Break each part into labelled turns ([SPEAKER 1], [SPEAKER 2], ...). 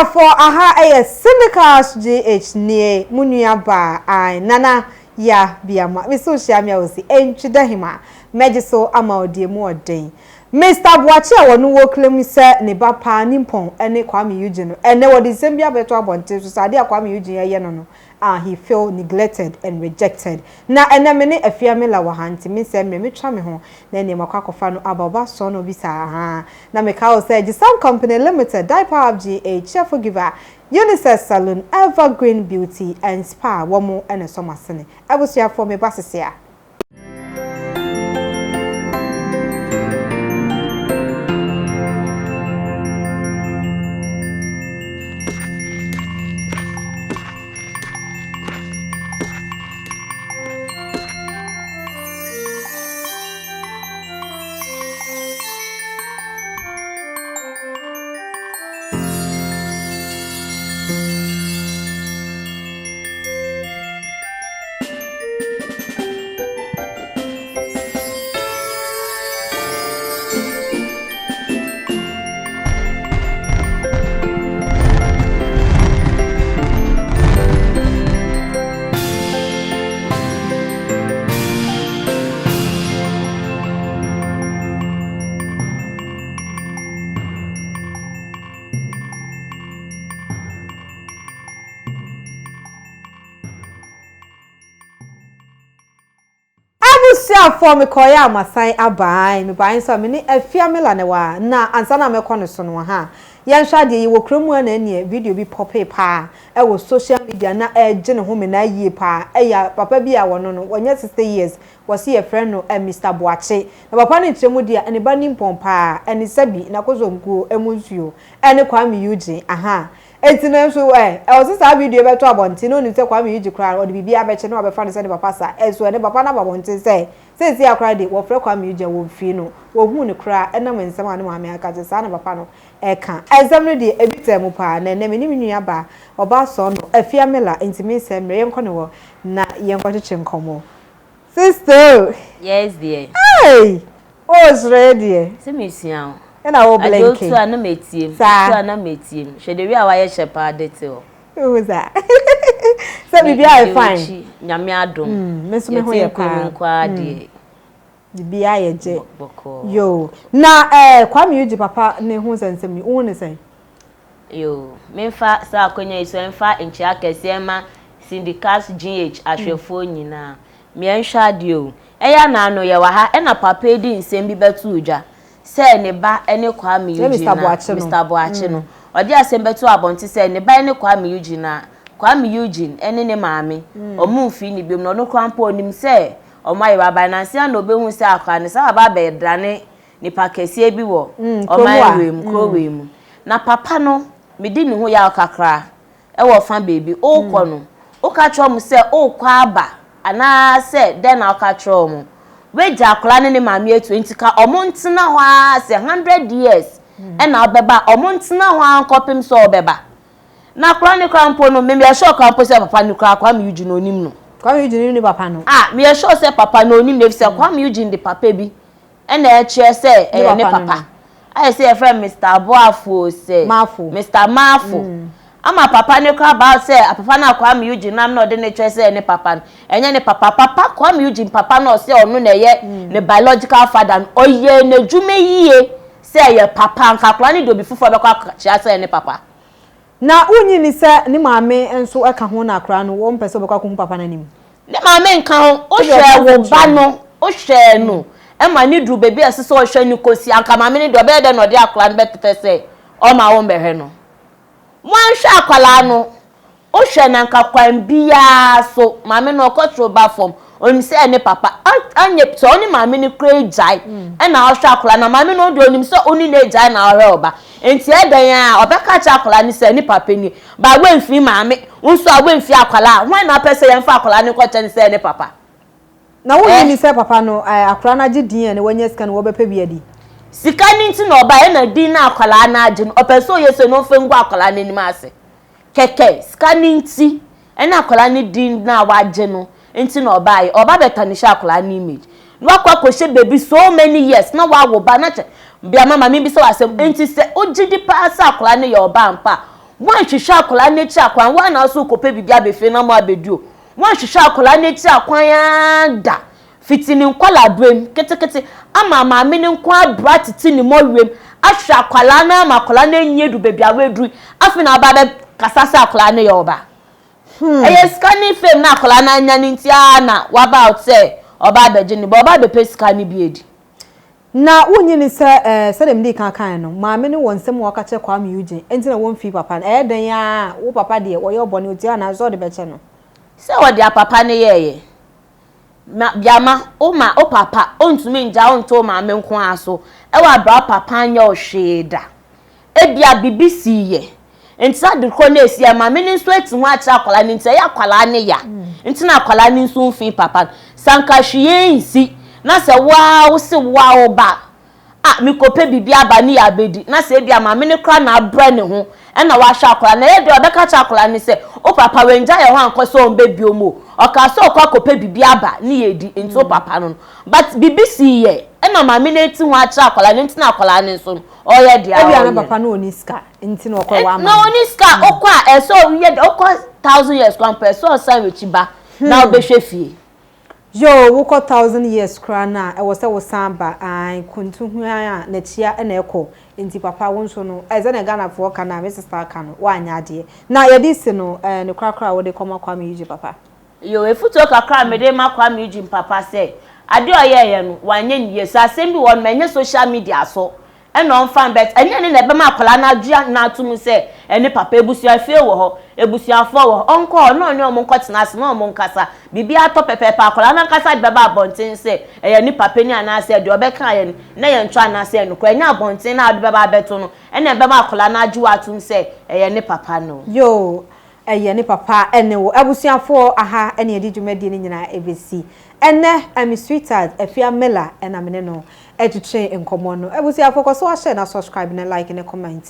[SPEAKER 1] for aha syndicate GH nie munua ba ai nana ya biama me social media osi entwida hima mejiso ama odie mu oden Mr. Boachi a wonu wo claim se ne ba pa nimpon ene Kwame Eugene ene wodi sembia beto abonte so sade Kwame Eugene ye no he feel neglected and rejected na ene me ne afiamela wa hanti me se me twa me ho na ne makwakofa no ababa so no bi sa ha na me ka o say Gisam Company Limited Diaper Hub GH chef giver Unisex Salon Evergreen Beauty and Spa womo ene so masene abusia for me basese for me koya amasan abai me ban so me ni afiamela ne wa na ansa na me kono so no ha yen hwa de yi wo kromu na ne video bi pope pa e wo social media na eje ne ho me na yie pa ya papa bi a wono no wonye 60 years wasi ye friend no Mr. Boachi na papa ne tremu dia ene ba nimpon pa ene sabi na kozonguo emunsuo ene Kwame Eugene aha Etino so was this video beto abonti no ni se Kwame Eugene kra o de bibia be che no abefa ne se ne papa sa eso ne papa na babonti se akra de wo frɛ Kwame Eugene wo fi no wo hu ne kra enam nsɛm ane maame aka je sa na papa no eka ensɛm no de ebitemu pa na ne meni nua ba oba so no afiamela intimi se mre yenko ne wo na yenko cheche nkomo sister
[SPEAKER 2] yes dear
[SPEAKER 1] hey oh ready
[SPEAKER 2] se misian
[SPEAKER 1] na wo blank
[SPEAKER 2] ajo na metiem so na metiem hwede wi a wa ye shepa dete o
[SPEAKER 1] who's that so bibi I fine
[SPEAKER 2] nyame adom
[SPEAKER 1] me so me ho ye
[SPEAKER 2] kwa de
[SPEAKER 1] bibi aye je yo na Kwame Eugene papa ne ho sensem wo ne sen
[SPEAKER 2] yo memfa sa akonya iso emfa enchi akese ma syndicate GH ahwefo nyina me enhwa de o eya na ano ye wa ha na papa edi nsem bi betu udwa se ne ba ene Kwame Eugene Mr. Boachi no odi asem betu abonti se ne ba ene Kwame Eugene na Kwame Eugene ene ne maame omumfi ni biem no krampo onim se omai baba na nsia na obehu se akwa ne sa baba be drane ni pakese bi wo omai wem krowem na papa no medi ne ho ya kakra e wo fa baby o kọ no o ka chom se o kwa aba ana se den na o ka chom weja akla ne maame 20 ka omontena ho a se 100 years e na obeba omontena ho ankopim so obeba na akla ne krampo no me sure krampo se papa ne kra Kwame Eugene onim no
[SPEAKER 1] Kwame Eugene ni papa no
[SPEAKER 2] me sure se papa no onim ne se Kwame Eugene de papa bi e na e che se ne papa I say a friend Mr. Boafo say Mr. Mafo ama papa ne kra ba say papa na Kwame Eugene na no de ne che say ne papa enye ne papa Kwame Eugene papa no say onu na ye ne biological father oye ne dwume yie say ye papa nka kra ne do bi fufo be kwa chia say ne papa
[SPEAKER 1] na unyi ni say ni maame enso eka ho na kra no wo mpese be kwa ko papa na nim
[SPEAKER 2] ne maame nka ho o hwe wo ba no o hwe no ema ni dru baby asese o hwe ni kosi anka maame ni do be de no de akla no betete say o ma wo mbehwe no mo anhwe akwala no o hwe na nka kwan bia so maame no okotro ba form onim say ne papa anye so oni maame ni kra jai e na o hwe akwala na maame no do onim so oni na jai na o hwe oba enti edan a obeka cha akwala ni say ni papa ni ba wenfi maame unso wenfi akwala hwan na pese yemfa akwala ni ko chen say ne papa
[SPEAKER 1] na wo ni say papa no akwala na gidin ne wanya sika no wo bepa biadi
[SPEAKER 2] sika ni nti na oba e na din na akwala na age no opeso yeso no fengu akwala na ni ase keke sika ni nti e na akwala ni din na waje no nti na oba beta ni sha akwala ni image no akwa ko she baby so many years na wa wo ba na che bia mama mi bi so asem nti se ogidi pa asa akwala ni your ba mpa wan hwehwe akola n'echi akwan wan na so kope bibia befe na mo abeduo wan hwehwe akola n'echi akwan ya da fitini nkwala brem ketekete ama maame ne nkwa bra titini mo wem ahwe akola na ma akola na enyedu bebia wedru afi na aba be kasasa akola ne yoba scanning fame na akola na anya nti ana waba out say oba beje ni oba be pesika ni biedi
[SPEAKER 1] na wonyi ni se dem di kan no maame ne wonsem waka che kwa Eugene enti na won fi papa na den ya wo papa de wo ye obone oti ana zo de beche no
[SPEAKER 2] se wo de papa ne yeye ma biama o papa ontumi nja onto maame nko aso e wa bra papa anya o hweda e bia BBC ye enti ade ko na esi maame ne nso ati ho a cha akwala ne enti ya akwala ne ya enti na akwala ne nso mfi papa sanka hwie nsi na se wa se wa oba mi kope bibia aba ni abedi na se bia maame ne kra na abra ne ho e na wa hwa akwala na ye de obeka cha akwala ne se o papa wenja ye ho ankoso on bebi omo o ka so kwa kope bibia aba ni yedi enti o papa no but BBC ye e na maame ne ti ho a cha akwala ne enti na akwala ne nso o ye de
[SPEAKER 1] a bia na papa no oni ska enti na okwa wa ma
[SPEAKER 2] no oni ska okwa so ye okwa 1000 years kwa person san wechiba na obehwe fie
[SPEAKER 1] yo wo ko 1000 years kra na e wo se wo samba an kuntu hu a na chia e na eko enti papa won so no eze na Ghana fo ka na me sister ka no wa anya ade na ye di se no ne kra wo de koma kwa me yuji papa
[SPEAKER 2] yo efuto kakra me de makwa me yuji papa se ade oyeye no wanye niye so asem bi won menye social media so e no fan bet enya ne na be makola na dua na atum se ene papa ebusia fie wo ho ebusia fo wo onko no ne omo nkotena ase no omo nkasa bibia to pepe pa akola na nkasa de ba abonten se eye ni papa ni ana se de obeka ye na ye ntwa na se no ko enya abonten na ade be ba beto no ene be makola na dua atum se eye ni papa no
[SPEAKER 1] yo eye ni papa ene wo ebusia fo aha ene edi dwumadi ni nyina ebesi ene ami sweetheart afia mela ena mene no etutwe enkomo no ebusia fo ko so share na subscribe na like na comment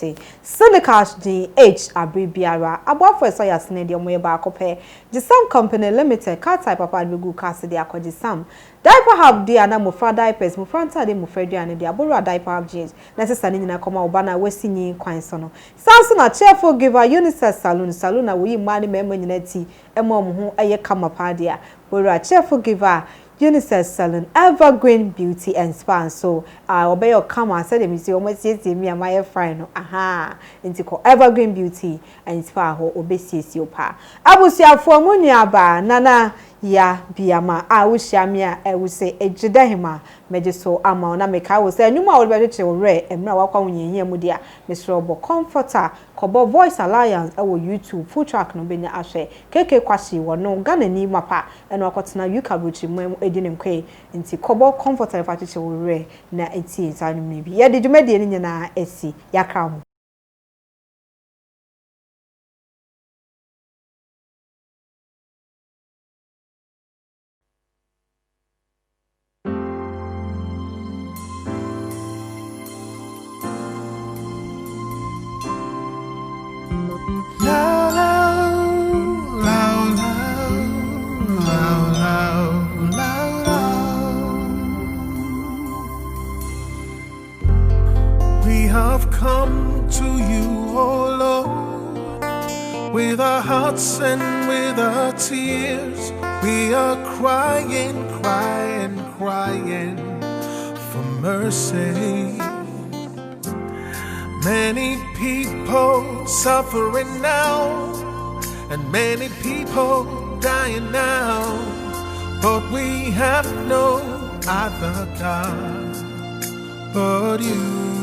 [SPEAKER 1] Syndicast GH abribiara abofo so yasne de omoye ba akopɛ Gisam Company Limited car type papa begu cast de akɔgye Sam diaper hub de ana mofra diapers mofra ntade mofra duane de aboro diaper hub jeans na sesa ni nyina kɔma oba na wasinyi kwan so no sanso na cheerful giver unisex salon na woyi mani mema nyina ti ema omho eye kama pa de a boro cheerful giver Unisex Salon, Evergreen Beauty and Spa. So, obey your kama said them see almost me and my friend. Aha, into Evergreen Beauty and Spa ho obesi pa. Abusia for munya ba nana ya biama. I wish yamia I would say ejidahima mejiso ama na meka wo say nyuma wo be che wo re emra wakwa wonye mudia Mr. Robo Comforter Kobo Voice Alliance ewo YouTube full track no benya ahwe keke kwashi wo no Ghana ni mapa eno akotena yuka bruchi mu edine nkwe nti Kobo Comforter fa che wo re na enti ntanum ne bi ye de dwumade ni nyina esi yakra ho.
[SPEAKER 3] We have come to you, oh Lord, with our hearts and with our tears. We are crying, crying, crying for mercy. Many people suffering now, and many people dying now, but we have no other God but you.